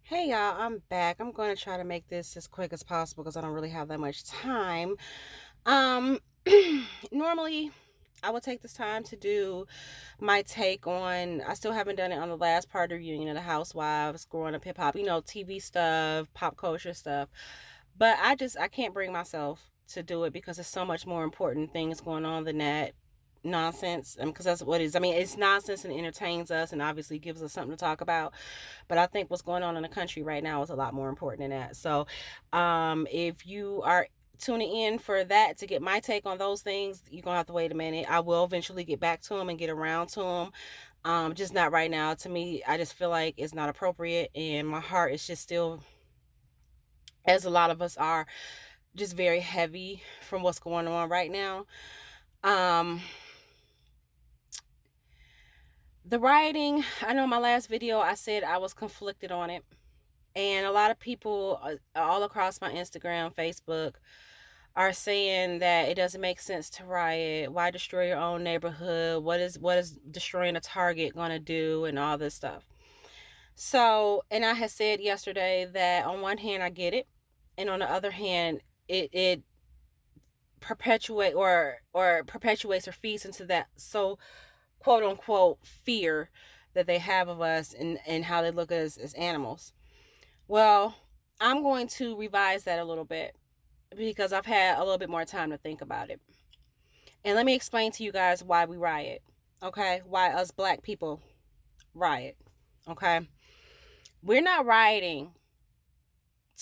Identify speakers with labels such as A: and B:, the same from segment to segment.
A: Hey y'all, I'm back. I'm going to try to make this as quick as possible because I don't really have that much time. Um Normally I would take this time to do my take on, I still haven't done it on the last part of the reunion of the Housewives, growing up hip hop, TV stuff, pop culture stuff. But I can't bring myself to do it because there's so much more important things going on than that nonsense. Because that's what it is. I mean, it's nonsense and entertains us and obviously gives us something to talk about. But I think what's going on in the country right now is a lot more important than that. So, if you are tuning in for that to get my take on those things, you're gonna have to wait a minute. I will eventually get back to them and get around to them. Just not right now. To me, I just feel like it's not appropriate, and my heart is just still, as a lot of us are, just very heavy from what's going on right now. Um, the rioting, I know in my last video I said I was conflicted on it. And a lot of people all across my Instagram, Facebook, are saying that it doesn't make sense to riot. Why destroy your own neighborhood? What is destroying a Target gonna do, and all this stuff. So, and I had said yesterday that on one hand I get it, and on the other hand, it perpetuates or feeds into that, so quote unquote, fear that they have of us, and how they look at us as animals. Well, I'm going to revise that a little bit because I've had a little bit more time to think about it. And let me explain to you guys why we riot. Okay? Why us black people riot. Okay? We're not rioting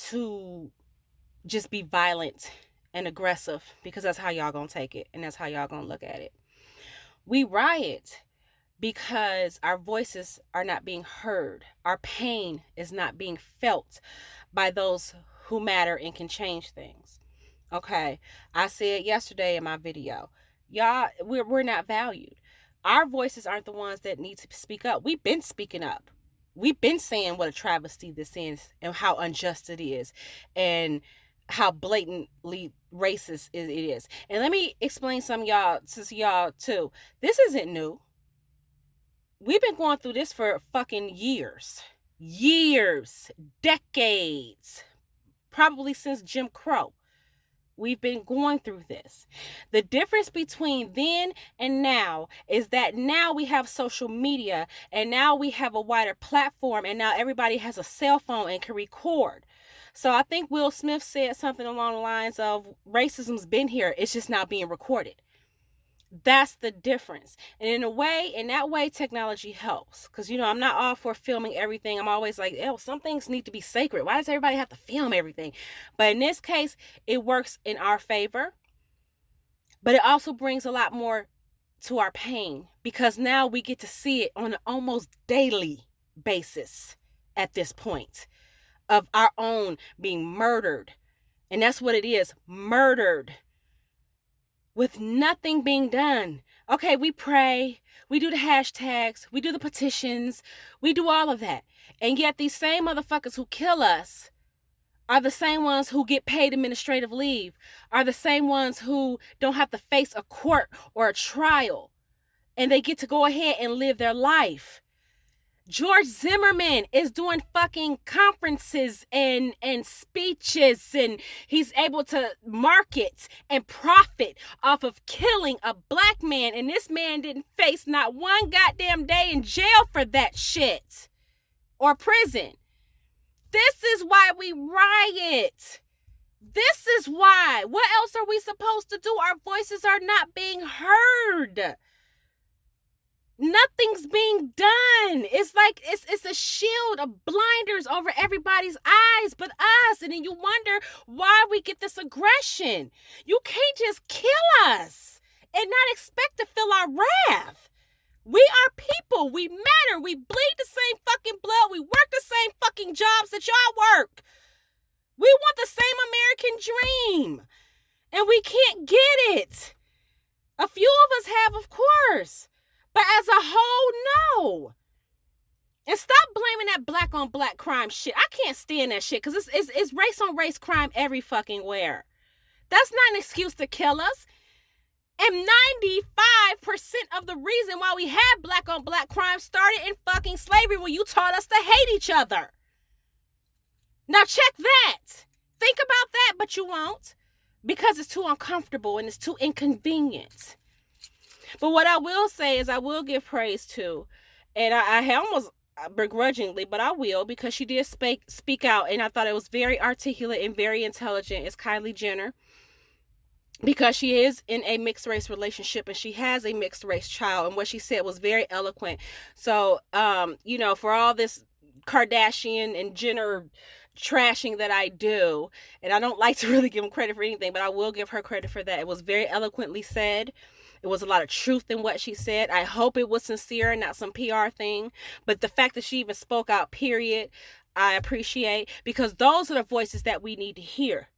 A: to just be violent and aggressive because that's how y'all gonna take it and that's how y'all gonna look at it. We riot because our voices are not being heard. Our pain is not being felt by those who matter and can change things. Okay, I said yesterday in my video, y'all, we're not valued. Our voices aren't the ones that need to speak up. We've been speaking up. We've been saying what a travesty this is and how unjust it is and how blatantly racist it is. And let me explain some y'all to y'all too. This isn't new. We've been going through this for fucking years. Years, decades, probably since Jim Crow. We've been going through this. The difference between then and now is that now we have social media and now we have a wider platform and now everybody has a cell phone and can record. So I think Will Smith said something along the lines of racism's been here, it's just not being recorded. That's the difference. And in that way, technology helps. Because, I'm not all for filming everything. I'm always like, some things need to be sacred. Why does everybody have to film everything? But in this case, it works in our favor. But it also brings a lot more to our pain because now we get to see it on an almost daily basis at this point of our own being murdered. And that's what it is, murdered, with nothing being done. Okay, we pray, we do the hashtags, we do the petitions, we do all of that. And yet these same motherfuckers who kill us are the same ones who get paid administrative leave, are the same ones who don't have to face a court or a trial, and they get to go ahead and live their life. George Zimmerman is doing fucking conferences and speeches, and he's able to market and profit off of killing a black man, and this man didn't face not one goddamn day in jail for that shit or prison. This is why we riot. This is why. What else are we supposed to do? Our voices are not being heard. Nothing's being done. It's like it's a shield of blinders over everybody's eyes but us. And then you wonder why we get this aggression. You can't just kill us and not expect to feel our wrath. We are people. We matter. We bleed the same fucking blood. We work the same fucking jobs that y'all work. We want the same American dream. And we can't get it. A few of us have, of course. But as a whole, no. And stop blaming that black on black crime shit. I can't stand that shit because it's race on race crime every fucking where. That's not an excuse to kill us. And 95% of the reason why we had black on black crime started in fucking slavery when you taught us to hate each other. Now check that. Think about that, but you won't, because it's too uncomfortable and it's too inconvenient. But what I will say is I will give praise to, and I almost begrudgingly, but I will, because she did speak out, and I thought it was very articulate and very intelligent, is Kylie Jenner, because she is in a mixed race relationship and she has a mixed race child, and what she said was very eloquent. So for all this Kardashian and Jenner trashing that I do, and I don't like to really give them credit for anything, but I will give her credit for that. It was very eloquently said. It was a lot of truth in what she said. I hope it was sincere and not some PR thing. But the fact that she even spoke out, period, I appreciate, because those are the voices that we need to hear.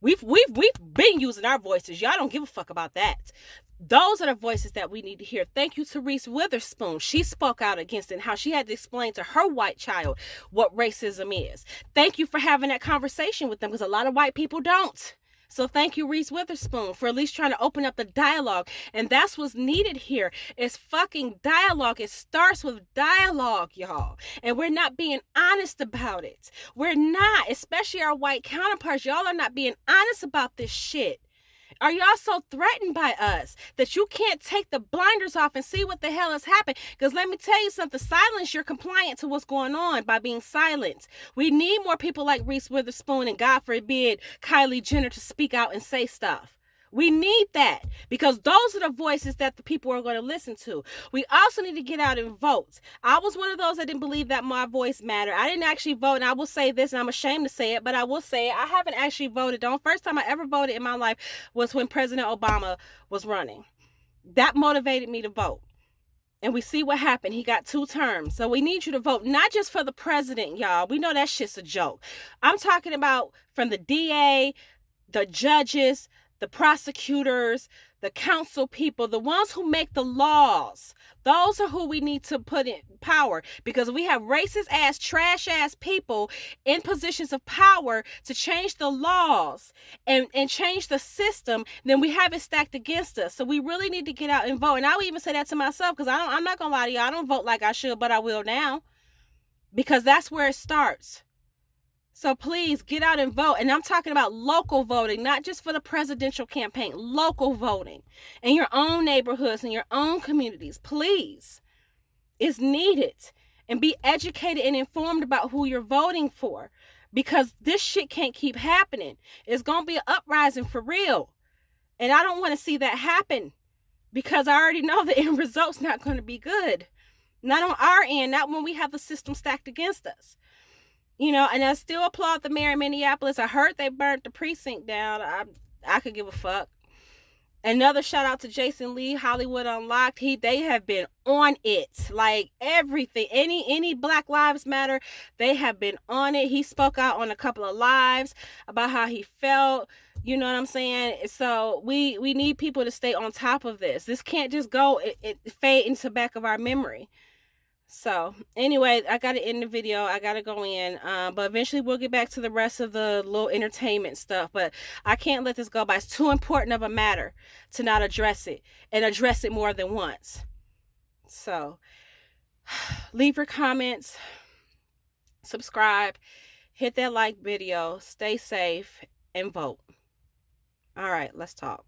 A: We've been using our voices. Y'all don't give a fuck about that. Those are the voices that we need to hear. Thank you to Reese Witherspoon. She spoke out against it and how she had to explain to her white child what racism is. Thank you for having that conversation with them, because a lot of white people don't. So thank you, Reese Witherspoon, for at least trying to open up the dialogue. And that's what's needed here, is fucking dialogue. It starts with dialogue, y'all. And we're not being honest about it. We're not, especially our white counterparts. Y'all are not being honest about this shit. Are y'all so threatened by us that you can't take the blinders off and see what the hell has happened? Because let me tell you something, silence, you're compliant to what's going on by being silent. We need more people like Reese Witherspoon and, God forbid, Kylie Jenner to speak out and say stuff. We need that, because those are the voices that the people are going to listen to. We also need to get out and vote. I was one of those that didn't believe that my voice mattered. I didn't actually vote, and I will say this, and I'm ashamed to say it, but I will say it. I haven't actually voted. The first time I ever voted in my life was when President Obama was running. That motivated me to vote. And we see what happened. He got 2 terms. So we need you to vote, not just for the president, y'all. We know that shit's a joke. I'm talking about from the DA, the judges, the prosecutors, the council people, the ones who make the laws. Those are who we need to put in power, because we have racist ass, trash ass people in positions of power to change the laws and change the system, then we have it stacked against us. So we really need to get out and vote. And I would even say that to myself, because I'm not gonna lie to y'all, I don't vote like I should, but I will now, because that's where it starts. So please get out and vote. And I'm talking about local voting, not just for the presidential campaign, local voting in your own neighborhoods, in your own communities. Please. It's needed. And be educated and informed about who you're voting for, because this shit can't keep happening. It's going to be an uprising for real. And I don't want to see that happen, because I already know the end result's not going to be good. Not on our end, not when we have the system stacked against us. And I still applaud the mayor in Minneapolis. I heard they burnt the precinct down. I could give a fuck. Another shout out to Jason Lee, Hollywood Unlocked. They have been on it. Like everything. Any Black Lives Matter, they have been on it. He spoke out on a couple of lives about how he felt. You know what I'm saying? So we need people to stay on top of this. This can't just go it fade into the back of our memory. So anyway, I gotta end the video. I gotta go in, but eventually we'll get back to the rest of the little entertainment stuff. But I can't let this go by. It's too important of a matter to not address it, and address it more than once. So leave your comments, subscribe, hit that like video, stay safe, and vote. All right, let's talk.